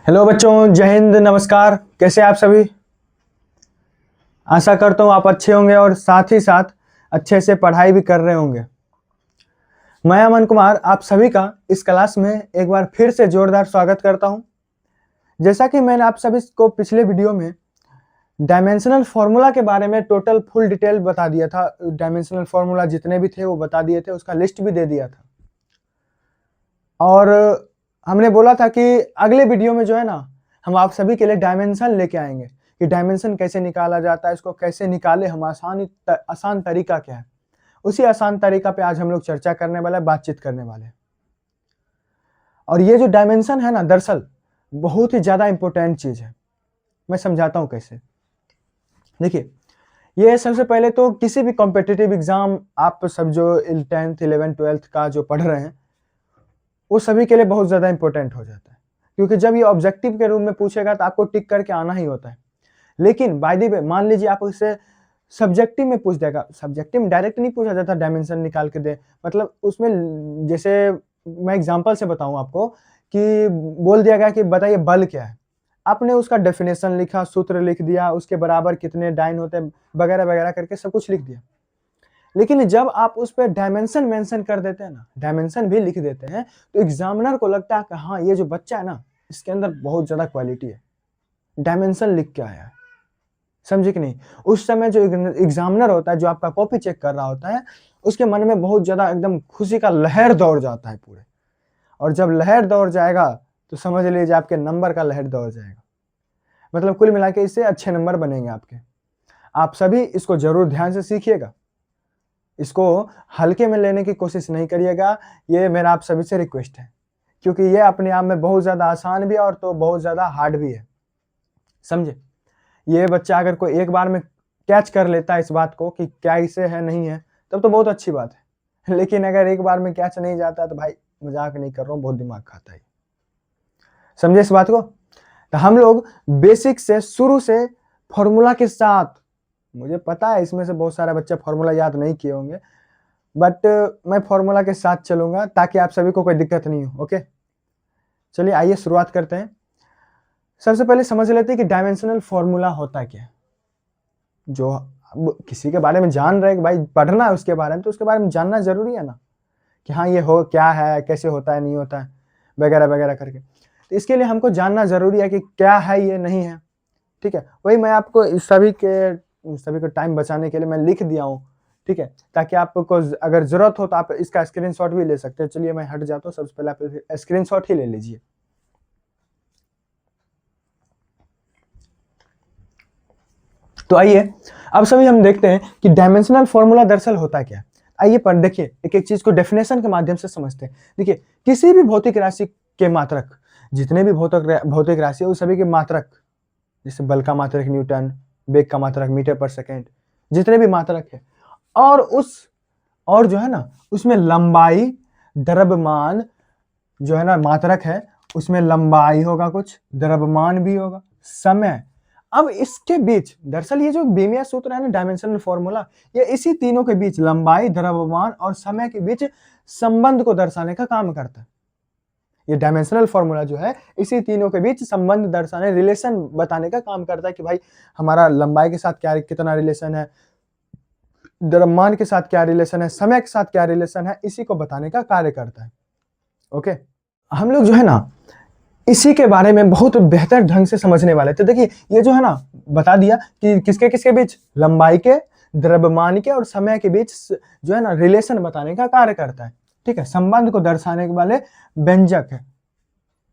Hello बच्चों, जय हिंद, नमस्कार। कैसे आप सभी? आशा करता हूँ आप अच्छे होंगे और साथ ही साथ अच्छे से पढ़ाई भी कर रहे होंगे। मैं अमन कुमार आप सभी का इस क्लास में एक बार फिर से जोरदार स्वागत करता हूँ। जैसा कि मैंने आप सभी को पिछले वीडियो में डायमेंशनल फॉर्मूला के बारे में टोटल फुल डिटेल बता दिया था। डायमेंशनल फॉर्मूला जितने भी थे वो बता दिए थे, उसका लिस्ट भी दे दिया था। और हमने बोला था कि अगले वीडियो में जो है ना, हम आप सभी के लिए डायमेंशन लेके आएंगे कि डायमेंशन कैसे निकाला जाता है, इसको कैसे निकाले हम, आसान तरीका क्या है। उसी आसान तरीका पे आज हम लोग चर्चा करने वाले, बातचीत करने वाले। और ये जो डायमेंशन है ना, दरअसल बहुत ही ज्यादा इंपॉर्टेंट चीज है। मैं समझाता हूं कैसे। देखिए, ये सबसे पहले तो किसी भी कॉम्पिटिटिव एग्जाम आप सब जो 10th 11th 12th का जो पढ़ रहे हैं वो सभी के लिए बहुत ज्यादा इंपॉर्टेंट हो जाता है, क्योंकि जब ये ऑब्जेक्टिव के रूप में पूछेगा तो आपको टिक करके आना ही होता है। लेकिन बाय द वे मान लीजिए आप उससे सब्जेक्टिव में पूछ देगा, सब्जेक्टिव में डायरेक्ट नहीं पूछा जाता डायमेंशन निकाल के दे, मतलब उसमें जैसे मैं एग्जांपल से बताऊं आपको कि बोल दिया गया कि बताइए बल क्या है। आपने उसका डेफिनेशन लिखा, सूत्र लिख दिया, उसके बराबर कितने डाइन होते हैं वगैरह वगैरह करके सब कुछ लिख दिया। लेकिन जब आप उस पर डायमेंशन मेंशन कर देते हैं ना, डायमेंशन भी लिख देते हैं, तो एग्जामिनर को लगता है कि हाँ ये जो बच्चा है ना, इसके अंदर बहुत ज्यादा क्वालिटी है, डायमेंशन लिख के आया है। समझे कि नहीं? उस समय जो एग्जामिनर होता है, जो आपका कॉपी चेक कर रहा होता है, उसके मन में बहुत ज्यादा एकदम खुशी का लहर दौड़ जाता है पूरे। और जब लहर दौड़ जाएगा तो समझ लीजिए आपके नंबर का लहर दौड़ जाएगा। मतलब कुल मिला के इससे अच्छे नंबर बनेंगे आपके। आप सभी इसको जरूर ध्यान से सीखिएगा, इसको हल्के में लेने की कोशिश नहीं करिएगा, ये मेरा आप सभी से रिक्वेस्ट है, क्योंकि ये अपने आप में बहुत ज्यादा आसान भी है और तो बहुत ज्यादा हार्ड भी है। समझे? ये बच्चा अगर कोई एक बार में कैच कर लेता है इस बात को कि क्या इसे है नहीं है, तब तो बहुत अच्छी बात है। लेकिन अगर एक बार में कैच नहीं जाता तो भाई मजाक नहीं कर रहा हूँ, बहुत दिमाग खाता है। समझे इस बात को? तो हम लोग बेसिक से शुरू से फॉर्मूला के साथ, मुझे पता है इसमें से बहुत सारे बच्चे फॉर्मूला याद नहीं किए होंगे, बट मैं फॉर्मूला के साथ चलूंगा ताकि आप सभी को कोई दिक्कत नहीं हो। ओके, चलिए आइए शुरुआत करते हैं। सबसे पहले समझ लेते हैं कि डायमेंशनल फॉर्मूला होता क्या है। जो अब किसी के बारे में जान रहे हैं कि भाई पढ़ना है उसके बारे में, तो उसके बारे में जानना जरूरी है ना, कि हाँ ये हो क्या है, कैसे होता है, नहीं होता है, वगैरह वगैरह करके। तो इसके लिए हमको जानना जरूरी है कि क्या है, ये नहीं है। ठीक है, वही मैं आपको इस सभी को टाइम बचाने के लिए मैं लिख दिया हूँ। ठीक है, ताकि आपको अगर जरूरत हो तो आप इसका स्क्रीनशॉट भी ले सकते हैं। चलिए मैं हट जाता हूँ, सबसे पहले आप स्क्रीनशॉट ही ले लीजिए। तो आइए अब सभी हम देखते हैं कि डायमेंशनल फॉर्मूला दरअसल होता क्या है। आइए पर देखिए, एक एक चीज को डेफिनेशन के माध्यम से समझते हैं। देखिए, किसी भी भौतिक राशि के मात्रक, जितने भी भौतिक राशि है उस सभी के मात्रक, जैसे बल का मात्रक न्यूटन, वेग का मात्रक मीटर पर सेकेंड, जितने भी मात्रक है, और जो है ना उसमें लंबाई, द्रव्यमान जो है ना मात्रक है, उसमें लंबाई होगा, कुछ द्रव्यमान भी होगा, समय। अब इसके बीच दरअसल ये जो बीमिया सूत्र है ना, डायमेंशनल फॉर्मूला, ये इसी तीनों के बीच, लंबाई, द्रव्यमान और समय के बीच संबंध को दर्शाने का काम करता है। ये डायमेंशनल फॉर्मूला जो है इसी तीनों के बीच संबंध दर्शाने, रिलेशन बताने का काम करता है कि भाई हमारा लंबाई के साथ क्या कितना रिलेशन है, द्रव्यमान के साथ क्या रिलेशन है, समय के साथ क्या रिलेशन है, इसी को बताने का कार्य करता है। ओके, हम लोग जो है ना इसी के बारे में बहुत बेहतर ढंग से समझने वाले थे। देखिए, ये जो है ना बता दिया कि किसके किसके बीच, लंबाई के, द्रव्यमान के और समय के बीच जो है ना रिलेशन बताने का कार्य करता है। ठीक है, संबंध को दर्शाने वाले व्यंजक है,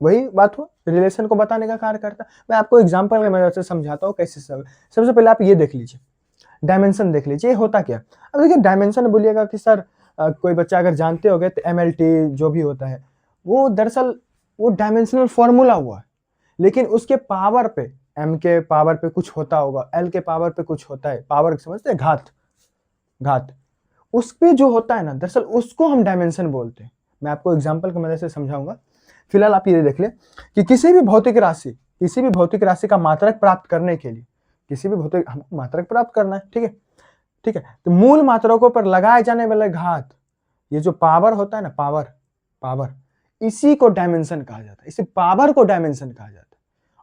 वही बात हुआ, रिलेशन को बताने का कार्य करता है। मैं आपको एग्जांपल की मदद से समझाता हूँ कैसे। सबसे पहले आप ये देख लीजिए, डायमेंशन देख लीजिए, होता क्या। अब देखिए, डायमेंशन बोलिएगा कि सर कोई बच्चा अगर जानते होंगे तो MLT जो भी होता है वो दरअसल वो डायमेंशनल फॉर्मूला हुआ है, लेकिन उसके पावर पे, m के पावर पे कुछ होता होगा, l के पावर पे कुछ होता है, पावर समझते हैं, घात उस पे जो होता है ना, दरअसल उसको हम डायमेंशन बोलते हैं। मैं आपको एग्जांपल की मदद से समझाऊंगा। फिलहाल आप ये देख ले कि किसी भी भौतिक राशि का मात्रक प्राप्त करने के लिए, किसी भी भौतिक हमको मात्रक प्राप्त करना है, ठीक है, ठीक है, तो मूल मात्रकों पर लगाए जाने वाले घात, ये जो पावर होता है ना, पावर, इसी को डायमेंशन कहा जाता है, इसी पावर को डायमेंशन कहा जाता है।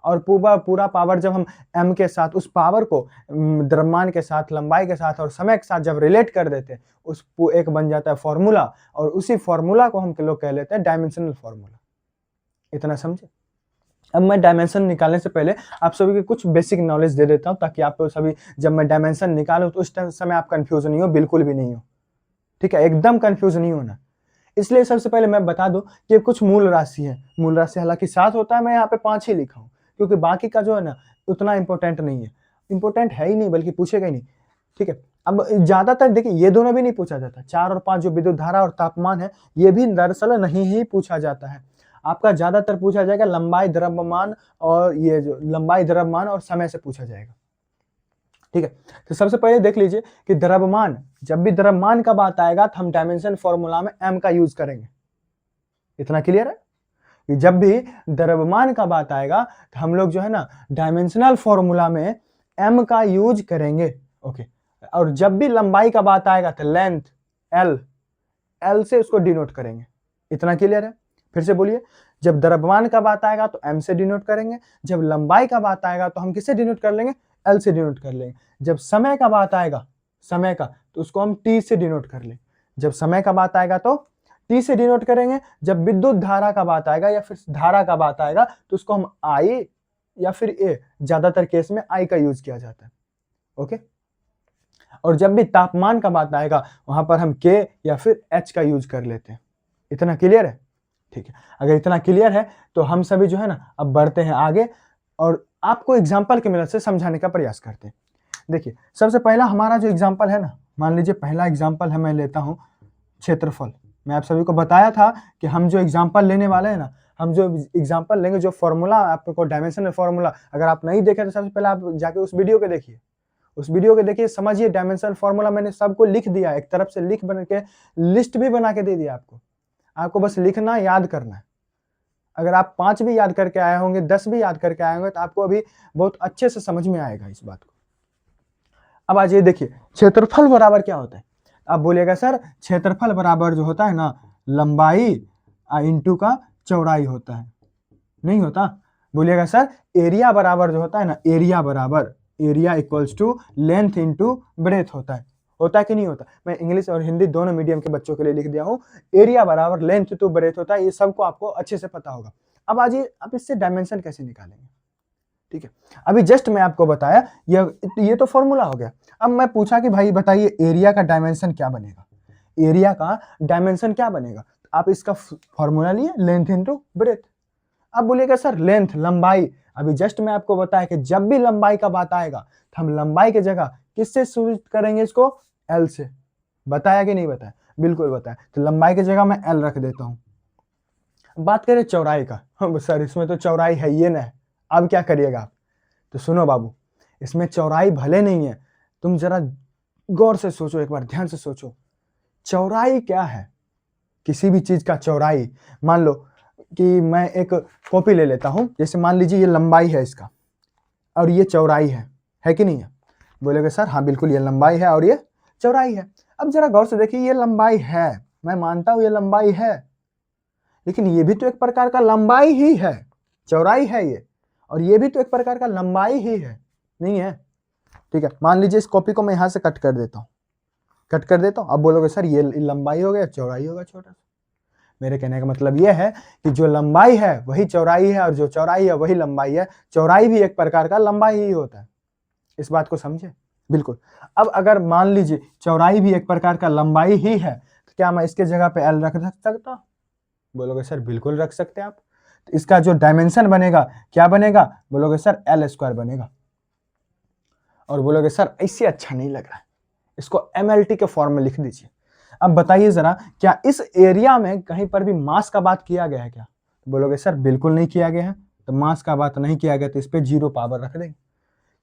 और पूरा पूरा पावर जब हम m के साथ उस पावर को द्रव्यमान के साथ, लंबाई के साथ और समय के साथ जब रिलेट कर देते उस एक बन जाता है फॉर्मूला, और उसी फॉर्मूला को हम लोग कह लेते हैं डायमेंशनल फॉर्मूला। इतना समझे? अब मैं डायमेंशन निकालने से पहले आप सभी को कुछ बेसिक नॉलेज दे देता हूं, ताकि आप सभी जब मैं डायमेंशन निकालूं तो उस समय आप कंफ्यूज नहीं हो, बिल्कुल भी नहीं हो। ठीक है, एकदम कंफ्यूज नहीं होना। इसलिए सबसे पहले मैं बता दूं कि कुछ मूल राशि है। मूल राशि हालांकि 7 होता है, मैं यहाँ पे 5 ही लिखा हूँ, क्योंकि बाकी का जो है ना उतना इंपॉर्टेंट नहीं है, इंपॉर्टेंट है ही नहीं, बल्कि पूछेगा ही नहीं। ठीक है, अब ज्यादातर देखिए ये दोनों भी नहीं पूछा जाता। 4 और 5 जो विद्युत धारा और तापमान है, ये भी दरअसल नहीं ही पूछा जाता है। आपका ज्यादातर पूछा जाएगा लंबाई, द्रव्यमान और ये जो लंबाई, द्रव्यमान और समय से पूछा जाएगा। ठीक है, तो सबसे पहले देख लीजिए कि द्रव्यमान, जब भी द्रव्यमान का बात आएगा तो हम डायमेंशन फॉर्मूला में m का यूज करेंगे। इतना क्लियर है कि जब भी द्रव्यमान का बात आएगा तो हम लोग जो है ना डायमेंशनल फॉर्मूला में m का यूज करेंगे। ओके, और जब भी लंबाई का बात आएगा तो लेंथ l से उसको डिनोट करेंगे। इतना क्लियर है? फिर से बोलिए, जब द्रव्यमान का बात आएगा तो m से डिनोट करेंगे, जब लंबाई का बात आएगा तो हम किससे डिनोट कर लेंगे? l से डिनोट कर लेंगे। जब समय का बात आएगा, समय का, तो उसको हम t से डिनोट कर लेंगे। जब समय का बात आएगा तो t से डिनोट करेंगे। जब विद्युत धारा का बात आएगा या फिर धारा का बात आएगा तो उसको हम I या फिर A, ज्यादातर केस में I का यूज किया जाता है। ओके, और जब भी तापमान का बात आएगा वहां पर हम K या फिर H का यूज कर लेते हैं। इतना क्लियर है? ठीक है, अगर इतना क्लियर है तो हम सभी जो है ना अब बढ़ते हैं आगे और आपको एग्जाम्पल की मदद से समझाने का प्रयास करते हैं। देखिए, सबसे पहला हमारा जो एग्जाम्पल है ना, मान लीजिए पहला एग्जाम्पल है, मैं लेता हूं क्षेत्रफल। मैं आप सभी को बताया था कि हम जो एग्जाम्पल लेने वाले हैं ना, हम जो एग्जाम्पल लेंगे, जो फॉर्मूला आपको डायमेंशनल फॉर्मूला, अगर आप नहीं देखे तो सबसे पहले आप जाके उस वीडियो के देखिए, उस वीडियो के देखिए, समझिए। डायमेंशनल फॉर्मूला मैंने सबको लिख दिया, एक तरफ से लिख बन के लिस्ट भी बना के दे दिया आपको। आपको बस लिखना, याद करना है। अगर आप 5 भी याद करके आए होंगे, 10 भी याद करके आए होंगे, तो आपको अभी बहुत अच्छे से समझ में आएगा इस बात को। अब आज ये देखिए, क्षेत्रफल बराबर क्या होता है? आप बोलिएगा सर क्षेत्रफल बराबर जो होता है ना लंबाई इंटू का चौड़ाई होता है। नहीं होता? बोलिएगा सर एरिया बराबर जो होता है ना, एरिया बराबर, area equals to length into breadth होता है। होता है कि नहीं होता? मैं इंग्लिश और हिंदी दोनों मीडियम के बच्चों के लिए लिख दिया हूं। एरिया बराबर लेंथ टू ब्रेथ होता है, ये सबको आपको अच्छे से पता होगा। अब आज आप इससे डायमेंशन कैसे निकालेंगे? ठीक है, अभी जस्ट मैं आपको बताया, ये तो फॉर्मूला हो गया। अब मैं पूछा कि भाई बताइए एरिया का डायमेंशन क्या बनेगा? एरिया का डायमेंशन क्या बनेगा? आप इसका फॉर्मूला लिए, लेंथ इंटू ब्रेथ। अब बोलिएगा सर लेंथ, लंबाई, अभी जस्ट मैं आपको बताया कि जब भी लंबाई का बात आएगा तो हम लंबाई की जगह किससे शुरू करेंगे? इसको L से। बताया कि नहीं बताया? बिल्कुल बताया। तो लंबाई की जगह मैं L रख देता हूं। बात करें चौड़ाई का, सर इसमें तो चौड़ाई है ये ना, अब क्या करिएगा आप? तो सुनो बाबू, इसमें चौड़ाई भले नहीं है, तुम जरा गौर से सोचो, एक बार ध्यान से सोचो, चौड़ाई क्या है? किसी भी चीज का चौड़ाई, मान लो कि मैं एक कॉपी ले लेता हूं, जैसे मान लीजिए ये लंबाई है इसका और ये चौड़ाई है कि नहीं है? बोलेगा सर हाँ बिल्कुल, ये लंबाई है और ये चौड़ाई है। अब जरा गौर से देखिए, ये लंबाई है, मैं मानता हूं ये लंबाई है, लेकिन ये भी तो एक प्रकार का लंबाई ही है, चौड़ाई है ये, और ये भी तो एक प्रकार का लंबाई ही है, नहीं है? ठीक है, मान लीजिए इस कॉपी को मैं यहां से कट कर देता हूं, अब बोलोगे सर ये लंबाई हो गया, चौड़ाई होगा छोटा सा। मेरे कहने का मतलब यह है कि जो लंबाई है वही चौड़ाई है और जो चौड़ाई है वही लंबाई है। चौड़ाई भी एक प्रकार का लंबाई ही होता है, इस बात को समझे? बिल्कुल। अब अगर मान लीजिए चौड़ाई भी एक प्रकार का लंबाई ही है, तो क्या मैं इसके जगह पे L रख सकता? बोलोगे सर बिल्कुल रख सकते हैं आप। तो इसका जो डायमेंशन बनेगा क्या बनेगा? बोलोगे सर L² बनेगा। और बोलोगे सर इससे अच्छा नहीं लग रहा है, इसको MLT के फॉर्म में लिख दीजिए। अब बताइए जरा, क्या इस एरिया में कहीं पर भी मास का बात किया गया है क्या? बोलोगे सर बिल्कुल नहीं किया गया है। तो मास का बात नहीं किया गया तो इस पे 0 पावर रख देंगे।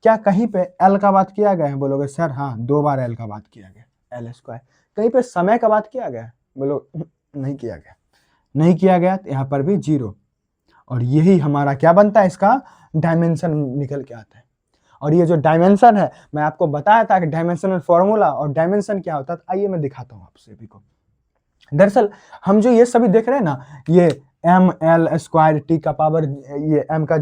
क्या कहीं पे L का बात किया गया है? बोलोगे सर हाँ 2 बार L का बात किया गया, L²। कहीं पे समय का बात किया गया है? बोलो नहीं किया गया, तो यहाँ पर भी 0। और यही हमारा क्या बनता है, इसका डायमेंशन निकल के आता है। और ये जो डायमेंशन है, मैं आपको बताया था कि डायमेंशनल फॉर्मूला और डायमेंशन क्या होता है। आइए मैं दिखाता हूं आप सभी को। दरअसल हम जो ये सभी देख रहे हैं ना, ये एम एल स्क्वायर टी का पावर, ये एम का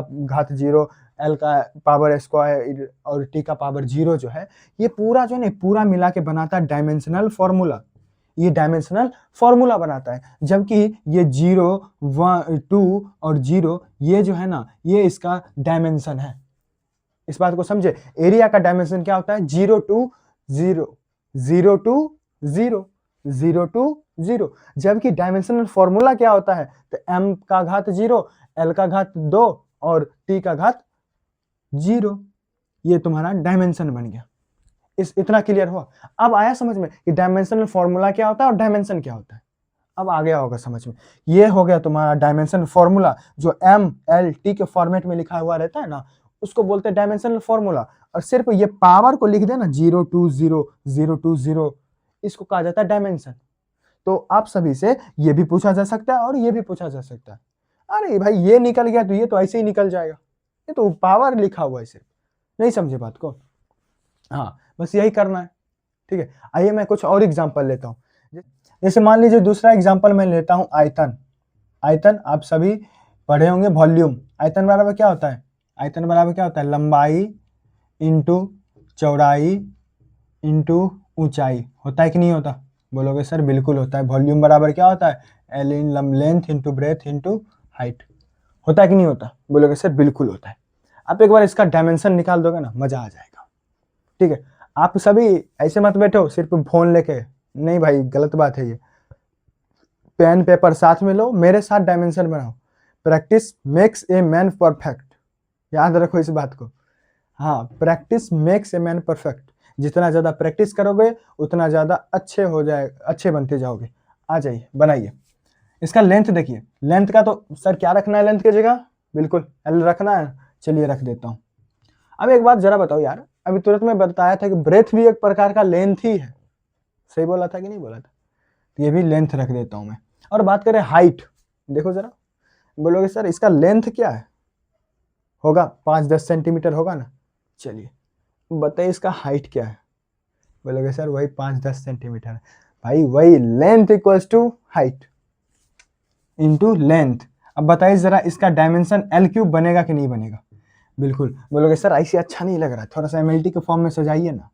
घात 0, एल का पावर स्क्वायर और टी का पावर 0 जो है, ये पूरा जो है ना, पूरा मिला के बनाता है डायमेंशनल फॉर्मूला। ये डायमेंशनल फॉर्मूला बनाता है, जबकि ये 0, 1, 2 और 0 ये जो है ना, ये इसका डायमेंशन है। इस बात को समझे, एरिया का डायमेंशन क्या होता है? 0 to 0, 0 to 0, 0 to 0। जबकि डायमेंशनल फॉर्मूला क्या होता है? तो m का घात 0, l का घात 2 और t का घात 0। ये तुम्हारा डायमेंशन बन गया। इतना क्लियर हुआ? अब आया समझ में कि डायमेंशनल फॉर्मूला क्या होता है और डायमेंशन क्या होता है? अब आ गया होगा समझ में। ये हो गया तुम्हारा डायमेंशन फॉर्मूला, जो m l t के फॉर्मेट में लिखा हुआ रहता है ना, उसको बोलते हैं डायमेंशनल फॉर्मूला। और सिर्फ ये पावर को लिख देना 0 to 0, 0 to 0, इसको कहा जाता है डायमेंशन। तो आप सभी से ये भी पूछा जा सकता है और ये भी पूछा जा सकता है। अरे भाई ये निकल गया तो ये तो ऐसे ही निकल जाएगा, ये तो पावर लिखा हुआ है सिर्फ। नहीं समझे बात को? हाँ, बस यही करना है। ठीक है, आइए मैं कुछ और एग्जांपल लेता हूँ। जैसे मान लीजिए दूसरा एग्जांपल मैं लेता हूँ आयतन। आयतन आप सभी पढ़े होंगे, वॉल्यूम। आयतन बराबर क्या होता है? आयतन बराबर क्या होता है? लंबाई इंटू चौड़ाई इंटू ऊंचाई। होता है कि नहीं होता? बोलोगे सर बिल्कुल होता है। वॉल्यूम बराबर क्या होता है? L in length into breath into height. होता है कि नहीं होता? बोलोगे सर बिल्कुल होता है। आप एक बार इसका डायमेंशन निकाल दोगे ना, मजा आ जाएगा। ठीक है, आप सभी ऐसे मत बैठो सिर्फ फोन लेके, नहीं भाई गलत बात है ये। पेन पेपर साथ में लो, मेरे साथ डायमेंशन बनाओ। Practice makes a man perfect, याद रखो इस बात को। हाँ, practice makes a man perfect. जितना ज्यादा प्रैक्टिस करोगे उतना ज्यादा अच्छे हो जाए, अच्छे बनते जाओगे। आ जाइए बनाइए। इसका लेंथ देखिए, लेंथ का तो सर क्या रखना है लेंथ की जगह? बिल्कुल एल रखना है। चलिए रख देता हूं। अब एक बात जरा बताओ यार, अभी तुरंत में बताया था कि ब्रेथ भी एक प्रकार का लेंथ ही है। सही बोला था कि नहीं बोला था? तो ये भी लेंथ रख देता हूं मैं। और बात करें हाइट, देखो जरा, बोलोगे सर इसका लेंथ क्या है? होगा 5-10 सेंटीमीटर होगा ना। चलिए बताइए इसका हाइट क्या है? बोलोगे सर वही 5-10 सेंटीमीटर है। भाई वही length equals to height into length. अब बताइए जरा इसका डायमेंशन एल क्यूब बनेगा कि नहीं बनेगा? बिल्कुल। बोलोगे सर ऐसे अच्छा नहीं लग रहा है, थोड़ा सा एमएलटी के फॉर्म में सजाइए ना।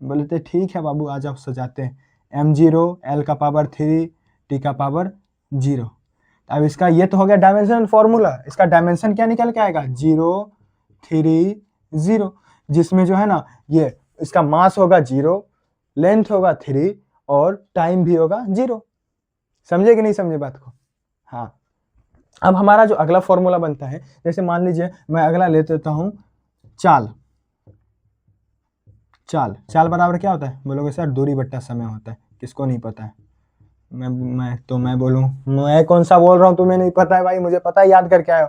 बोलते ठीक है बाबू, आज आप सजाते हैं। m0 l का पावर 3 t का पावर 0। अब इसका ये तो हो गया डायमेंशन फॉर्मूला। इसका डायमेंशन क्या निकल के आएगा? 0, 3, 0, जिसमें जो है ना ये इसका मास होगा 0, लेंथ होगा 3 और टाइम भी होगा 0। समझे कि नहीं समझे बात को? हाँ, अब हमारा जो अगला फॉर्मूला बनता है, जैसे मान लीजिए मैं अगला ले लेता हूं चाल। चाल बराबर क्या होता है? बोलोगे सर दूरी बट्टा समय होता है। किसको नहीं पता है? मैं बोलूं, मैं कौन सा बोल रहा हूं तुम्हें नहीं पता है? भाई मुझे पता है, याद करके आए हो।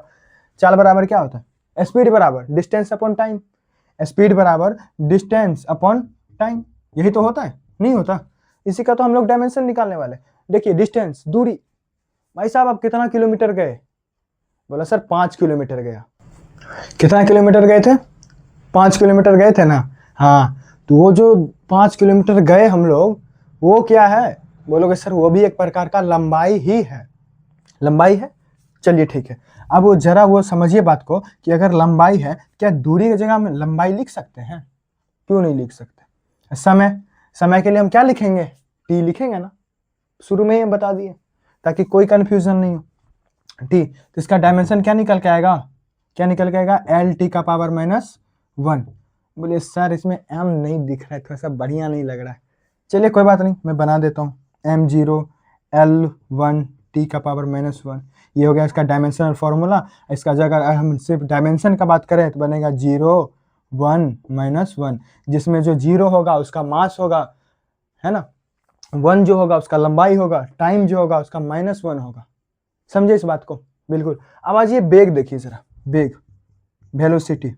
चाल बराबर क्या होता है? स्पीड बराबर डिस्टेंस अपॉन टाइम। स्पीड बराबर डिस्टेंस अपॉन टाइम, यही तो होता है, नहीं होता? इसी का तो हम लोग डायमेंशन निकालने वाले। देखिए डिस्टेंस, दूरी। भाई साहब आप कितना किलोमीटर गए? बोला सर 5 किलोमीटर गया। कितना किलोमीटर गए थे? 5 किलोमीटर गए थे ना। हाँ, तो वो जो 5 किलोमीटर गए हम लोग, वो क्या है? बोलोगे सर वो भी एक प्रकार का लंबाई ही है। लंबाई है। चलिए ठीक है, अब वो जरा वो समझिए बात को कि अगर लंबाई है, क्या दूरी की जगह में लंबाई लिख सकते हैं? क्यों नहीं लिख सकते? समय के लिए हम क्या लिखेंगे? टी लिखेंगे ना। शुरू में ही हम बता दिए ताकि कोई कंफ्यूजन नहीं हो। टी, तो इसका डायमेंशन क्या निकल के आएगा? क्या निकल के आएगा? एल टी का पावर -1। बोले सर इसमें एम नहीं दिख रहा है, थोड़ा सा बढ़िया नहीं लग रहा है। चलिए कोई बात नहीं, मैं बना देता हूँ। m0 l1 t का पावर -1। ये हो गया इसका डायमेंशनल फॉर्मूला। इसका अगर हम सिर्फ डायमेंशन का बात करें तो बनेगा 0, 1, -1, जिसमें जो 0 होगा उसका मास होगा, है ना। 1 जो होगा उसका लंबाई होगा, टाइम जो होगा उसका -1 होगा। समझे इस बात को? बिल्कुल। अब आज ये बेग देखिए जरा, बेग, वेलोसिटी।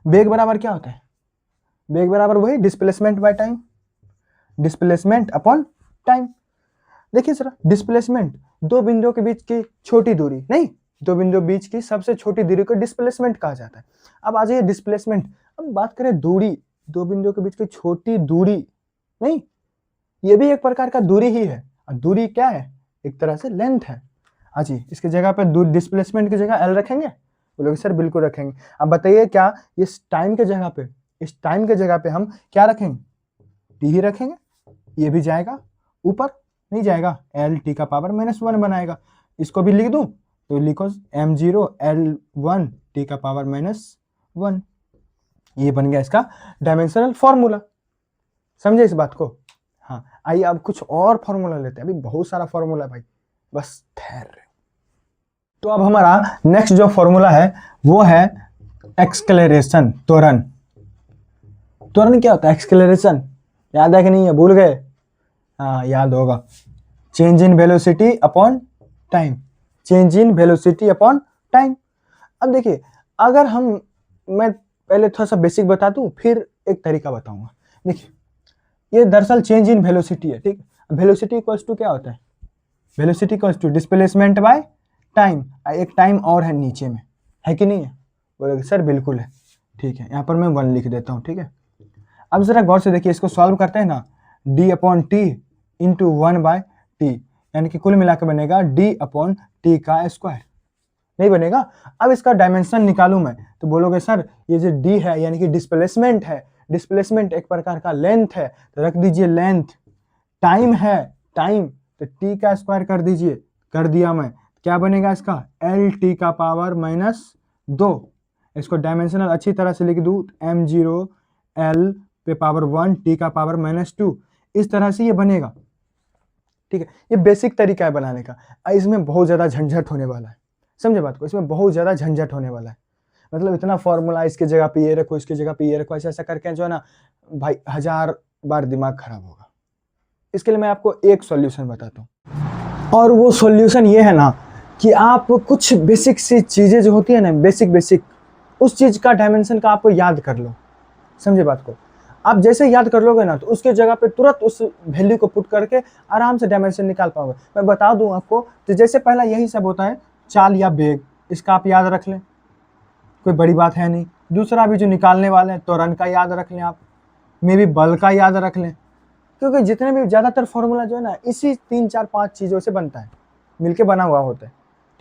बेग बराबर क्या होता है? बेग बराबर वही displacement by time, displacement upon time. देखिए जरा, डिस्प्लेसमेंट दो बिंदुओं के बीच की छोटी दूरी, नहीं, दो बिंदुओं के बीच की सबसे छोटी दूरी को डिस्प्लेसमेंट कहा जाता है। अब आ जाइए डिस्प्लेसमेंट। अब बात करें दूरी, दो बिंदुओं के बीच की छोटी दूरी, नहीं, ये भी एक प्रकार का दूरी ही है, और दूरी क्या है, एक तरह से लेंथ है। हाँ जी, इसकी जगह पे डिस्प्लेसमेंट की जगह एल रखेंगे, बोलोगे सर बिल्कुल रखेंगे। अब बताइए क्या इस टाइम के जगह पे, इस टाइम के जगह पे हम क्या रखेंगे, टी ही रखेंगे। ये भी जाएगा ऊपर, नहीं जाएगा, एल टी का पावर -1 बनाएगा। इसको भी लिख दूं तो लिखो m0 L1 टी का पावर -1। ये बन गया इसका डायमेंशनल फॉर्मूला। समझे इस बात को? हाँ, आइए अब कुछ और फॉर्मूला लेते हैं, अभी बहुत सारा फॉर्मूला भाई, बस ठहर। तो अब हमारा नेक्स्ट जो फॉर्मूला है वो है एक्सक्लेरेशन, त्वरण। त्वरण क्या होता है? एक्सक्लेरेशन याद है कि नहीं है, भूल गए? हाँ याद होगा, change in velocity upon time, change in velocity upon time. अब देखिए, अगर मैं पहले थोड़ा सा बेसिक बता दूं, फिर एक तरीका बताऊंगा। देखिए, ये दरअसल चेंज इन वेलोसिटी है, ठीक। वेलोसिटी इक्वल्स टू क्या होता है? Velocity equals to displacement by time. एक टाइम और है नीचे में, है कि नहीं है? बोलोगे सर बिल्कुल है, ठीक है, यहाँ पर मैं 1 लिख देता हूँ, ठीक है। अब जरा गौर से देखिए, इसको सॉल्व करते हैं ना, d upon T into 1/t, यानी कि कुल मिलाकर बनेगा d अपॉन टी का स्क्वायर, नहीं बनेगा। अब इसका डायमेंशन निकालूं मैं, तो बोलोगे सर ये जो d है यानी कि डिस्प्लेसमेंट है, डिस्प्लेसमेंट एक प्रकार का लेंथ है, तो रख दीजिए लेंथ। टाइम है, टाइम, तो t का स्क्वायर कर दीजिए, कर दिया मैं। क्या बनेगा इसका? एल टी का पावर -2। इसको डायमेंशनल अच्छी तरह से लिख दूं, m0 L पे पावर 1 टी का पावर -2, इस तरह से ये बनेगा, ठीक है। ये बेसिक तरीका है बनाने का, इसमें बहुत ज्यादा झंझट होने वाला है, समझे बात को? इसमें बहुत ज्यादा झंझट होने वाला है, मतलब इतना फॉर्मूला, इसके जगह पे ये रखो, इसके जगह पे ये रखो, ऐसा ऐसा करके जो है ना भाई 1000 बार दिमाग खराब होगा। इसके लिए मैं आपको एक सॉल्यूशन बताता हूँ, और वो सॉल्यूशन ये है ना कि आप कुछ बेसिक सी चीजें जो होती है ना, बेसिक उस चीज का डायमेंशन का आप याद कर लो, समझे बात को? आप जैसे याद कर लोगे ना, तो उसके जगह पे तुरंत उस वैल्यू को पुट करके आराम से डायमेंशन निकाल पाओगे। मैं बता दूं आपको, तो जैसे पहला यही सब होता है, चाल या वेग, इसका आप याद रख लें, कोई बड़ी बात है नहीं। दूसरा भी जो निकालने वाले हैं, त्वरण का याद रख लें आप, मे भी बल का याद रख लें, क्योंकि जितने भी ज्यादातर फॉर्मूला जो है ना, इसी 3 4 5 चीजों से बनता है, मिलके बना हुआ होता है,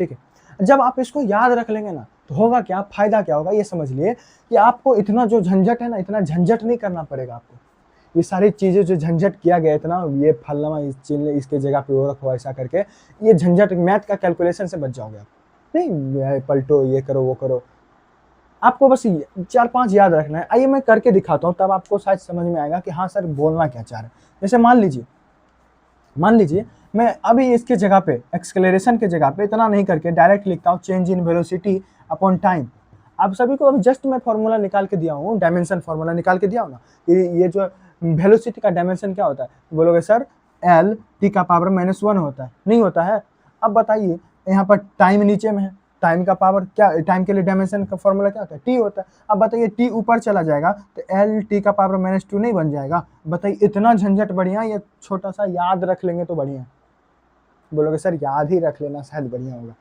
ठीक है। जब आप इसको याद रख लेंगे ना, तो होगा क्या, फायदा क्या होगा, ये समझ लिए कि आपको इतना जो झंझट है ना, इतना झंझट नहीं करना पड़ेगा आपको। ये सारी चीजें जो झंझट किया गया इतना, ये फलना इसके जगह पे वो रखो ऐसा करके, ये झंझट मैथ का कैलकुलेशन से बच जाओगे आप। नहीं पलटो, ये करो वो करो, आपको बस 4 5 याद रखना है। आइए मैं करके दिखाता हूँ, तब आपको शायद समझ में आएगा कि हाँ सर बोलना क्या चाह रहे हैं। जैसे मान लीजिए मैं अभी इसके जगह पे, एक्सक्लेरेशन के जगह पे इतना नहीं करके डायरेक्ट लिखता हूँ change in velocity upon time. आप सभी को अभी जस्ट मैं फॉर्मूला निकाल के दिया हूँ, डायमेंशन फॉर्मूला निकाल के दिया हूँ ना, ये जो वेलोसिटी का डायमेंशन क्या होता है? बोलोगे सर एल टी का पावर -1 होता है, नहीं होता है। अब बताइए, यहाँ पर टाइम नीचे में है, टाइम का पावर क्या, टाइम के लिए डायमेंशन का फॉर्मूला क्या होता है? टी होता है। अब बताइए टी ऊपर चला जाएगा तो एल टी का पावर -2 नहीं बन जाएगा? बताइए इतना झंझट बढ़िया, ये छोटा सा याद रख लेंगे तो बढ़िया। बोलोगे सर याद ही रख लेना शायद बढ़िया होगा,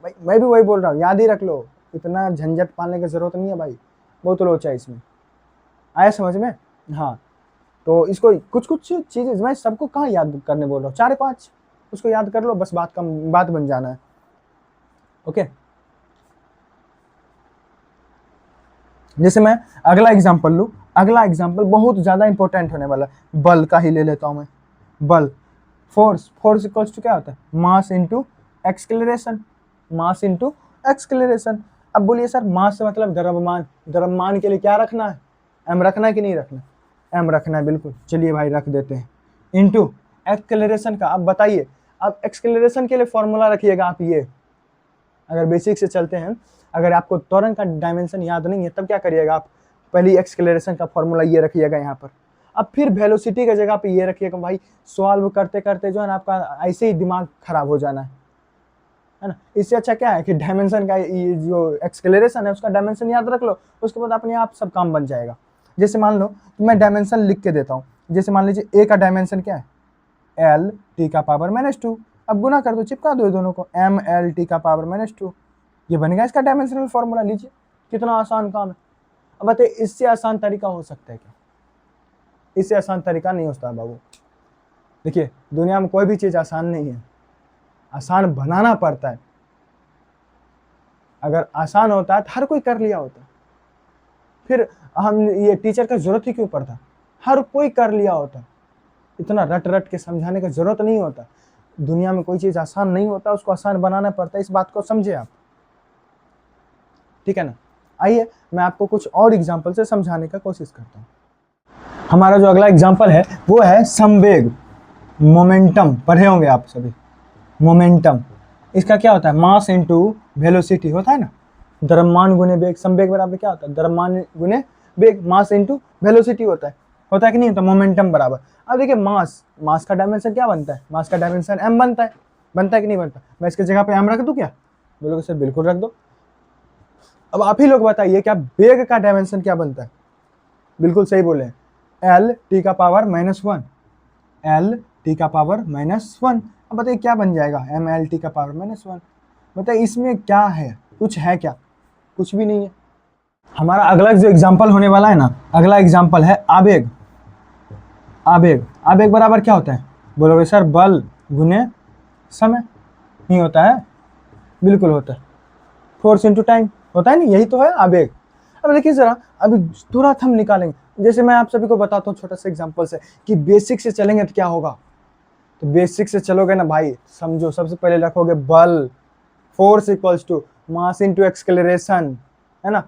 भाई मैं भी वही बोल रहा हूँ, याद ही रख लो, इतना झंझट पालने की जरूरत नहीं है भाई, बहुत लोचा है इसमें, आया समझ में? हाँ, तो इसको कुछ कुछ चीजें मैं सबको कहाँ याद करने बोल रहा हूँ, 4 5 उसको याद कर लो, बस बात बन जाना है। ओके, जैसे मैं अगला एग्जांपल लूं, अगला एग्जांपल बहुत ज्यादा इंपॉर्टेंट होने वाला है, बल का ही ले लेता हूं मैं। बल, फोर्स इक्वल्स टू क्या होता है? Mass into acceleration, mass into acceleration. अब बोलिए सर मास से मतलब द्रव्यमान, द्रव्यमान के लिए क्या रखना है? एम रखना है कि नहीं रखना? एम रखना है, बिल्कुल, चलिए भाई रख देते हैं। इनटू एक्सेलरेशन का, अब बताइए, अब एक्सेलरेशन के लिए फॉर्मूला रखिएगा आप, ये अगर बेसिक से चलते हैं, अगर आपको त्वरण का डायमेंशन याद नहीं है तब क्या करिएगा आप, पहली एक्सेलरेशन का फॉर्मूला ये रखिएगा यहाँ पर। अब फिर वेलोसिटी की जगह पे ये रखिएगा भाई, सॉल्व करते करते जो है ना आपका ऐसे ही दिमाग खराब हो जाना है ना। इससे अच्छा क्या है कि डायमेंशन का, ये जो एक्सेलरेशन है उसका डायमेंशन याद रख लो, उसके बाद अपने आप सब काम बन जाएगा। जैसे मान लो मैं डायमेंशन लिख के देता हूँ, जैसे मान लीजिए ए का डायमेंशन क्या है? एल टी का पावर -2। अब गुना कर दो, चिपका दो दोनों को, एम एल टी का पावर -2, ये बनेगा इसका डायमेंशनल फॉर्मूला। लीजिए कितना आसान काम है। अब बताइए इससे आसान तरीका हो सकता है क्या? इससे आसान तरीका नहीं होता बाबू। देखिए, दुनिया में कोई भी चीज़ आसान नहीं है, आसान बनाना पड़ता है। अगर आसान होता है तो हर कोई कर लिया होता, फिर हम ये टीचर का ज़रूरत ही क्यों पड़ता? हर कोई कर लिया होता, इतना रट रट के समझाने का ज़रूरत नहीं होता। दुनिया में कोई चीज़ आसान नहीं होता, उसको आसान बनाना पड़ता है, इस बात को समझे आप, ठीक है ना? आइए मैं आपको कुछ और एग्जाम्पल से समझाने का कोशिश करता हूँ। हमारा जो अगला एग्जाम्पल है वो है संवेग, मोमेंटम। पढ़े होंगे आप सभी, मोमेंटम। इसका क्या होता है? मास इनटू वेलोसिटी होता है ना, द्रव्यमान गुने वेग। संवेग बराबर क्या होता है? द्रव्यमान गुने वेग, मास इनटू वेलोसिटी होता है कि नहीं होता? मोमेंटम बराबर। अब देखिए, मास का डायमेंशन क्या बनता है? मास का डायमेंशन m बनता है कि नहीं बनता? मैं इसकी जगह पे m रख दूं क्या? बोलोगे सर बिल्कुल रख दो। अब आप ही लोग बताइए, क्या वेग का डायमेंशन क्या बनता है? बिल्कुल सही बोले, l t का पावर -1, l t का पावर -1। अब बताइए क्या बन जाएगा? m l t का पावर -1। बताइए इसमें क्या है? कुछ है क्या? कुछ भी नहीं है। हमारा अगला जो एग्जाम्पल होने वाला है ना, अगला एग्जाम्पल है आवेग। आवेग बराबर क्या होता है? बोलोगे सर बल गुने समय। नहीं होता है? बिल्कुल होता है, फोर्स इंटू टाइम होता है नहीं, यही तो है आवेग। अब देखिए जरा, अभी तुरंत हम निकालेंगे। जैसे मैं आप सभी को बताता हूँ छोटा सा एग्जाम्पल से कि बेसिक से चलेंगे तो क्या होगा। तो बेसिक से चलोगे ना भाई, समझो सबसे पहले रखोगे बल, force equals to mass into acceleration, है ना।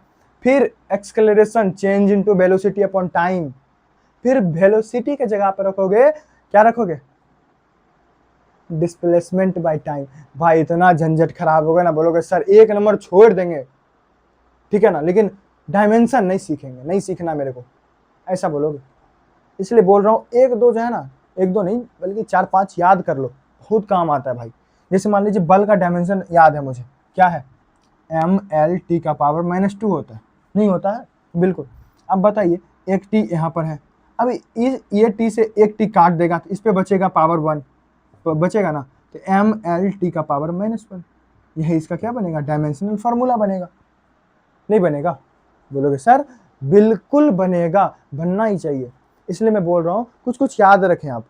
फिर acceleration change into velocity upon time. फिर वेलोसिटी के जगह पर रखोगे, क्या रखोगे? Displacement by time. भाई इतना झंझट खराब होगा ना, बोलोगे सर एक नंबर छोड़ देंगे, ठीक है ना, लेकिन डायमेंशन नहीं सीखेंगे, नहीं सीखना मेरे को, ऐसा बोलोगे। इसलिए बोल रहा हूँ, एक दो जो है ना, एक दो नहीं बल्कि 4-5 याद कर लो, बहुत काम आता है भाई। जैसे मान लीजिए बल का डायमेंशन याद है मुझे, क्या है? ml t का पावर -2 होता है, नहीं होता है? बिल्कुल। अब बताइए, एक t यहाँ पर है, अब ये t से एक t काट देगा तो इस पे बचेगा पावर 1, बचेगा ना, तो ml t का पावर -1, यही इसका क्या बनेगा? डायमेंशनल फार्मूला बनेगा। नहीं बनेगा? बोलोगे सर बिल्कुल बनेगा, बनना ही चाहिए। इसलिए मैं बोल रहा हूँ कुछ कुछ याद रखें आप,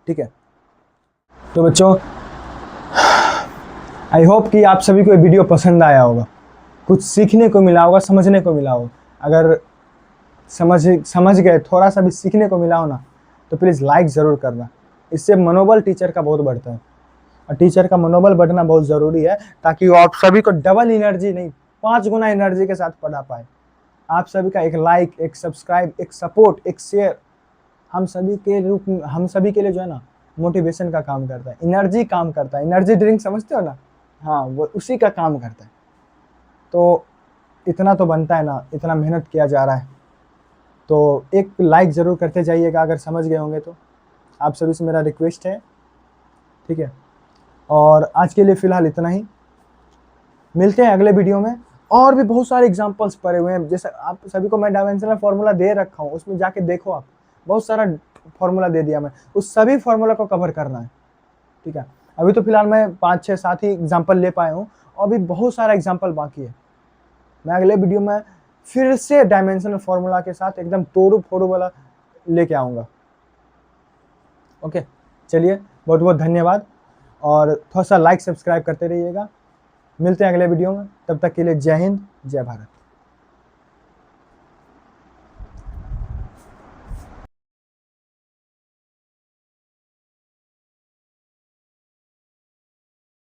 ठीक है। तो बच्चों, आई होप कि आप सभी को ये वीडियो पसंद आया होगा, कुछ सीखने को मिला होगा, समझने को मिला होगा। अगर समझ गए, थोड़ा सा भी सीखने को मिला हो ना, तो प्लीज़ लाइक ज़रूर करना। इससे मनोबल टीचर का बहुत बढ़ता है, और टीचर का मनोबल बढ़ना बहुत ज़रूरी है, ताकि वो आप सभी को डबल एनर्जी नहीं 5 गुना एनर्जी के साथ पढ़ा पाए। आप सभी का एक लाइक, एक सब्सक्राइब, एक सपोर्ट, एक शेयर हम सभी के लिए जो है ना, मोटिवेशन का काम करता है, एनर्जी काम करता है। एनर्जी ड्रिंक समझते हो ना? हाँ, वो उसी का काम करता है। तो इतना तो बनता है ना, इतना मेहनत किया जा रहा है, तो एक लाइक ज़रूर करते जाइएगा अगर समझ गए होंगे तो। आप सभी से मेरा रिक्वेस्ट है, ठीक है। और आज के लिए फ़िलहाल इतना ही, मिलते हैं अगले वीडियो में। और भी बहुत सारे एग्जांपल्स पड़े हुए हैं, जैसे आप सभी को मैं डायमेंशनल फार्मूला दे रखा हूँ, उसमें जाके देखो आप, बहुत सारा फार्मूला दे दिया मैं, उस सभी फार्मूला को कवर करना है, ठीक है। अभी तो फिलहाल मैं 5, 6, 7 ही एग्जाम्पल ले पाया हूँ, और भी बहुत सारा एग्जाम्पल बाकी है। मैं अगले वीडियो में फिर से डायमेंशनल फार्मूला के साथ एकदम तोड़ू फोड़ू वाला लेके आऊँगा। ओके, चलिए, बहुत बहुत धन्यवाद, और थोड़ा सा लाइक सब्सक्राइब करते रहिएगा। मिलते हैं अगले वीडियो में, तब तक के लिए जय हिंद, जय भारत।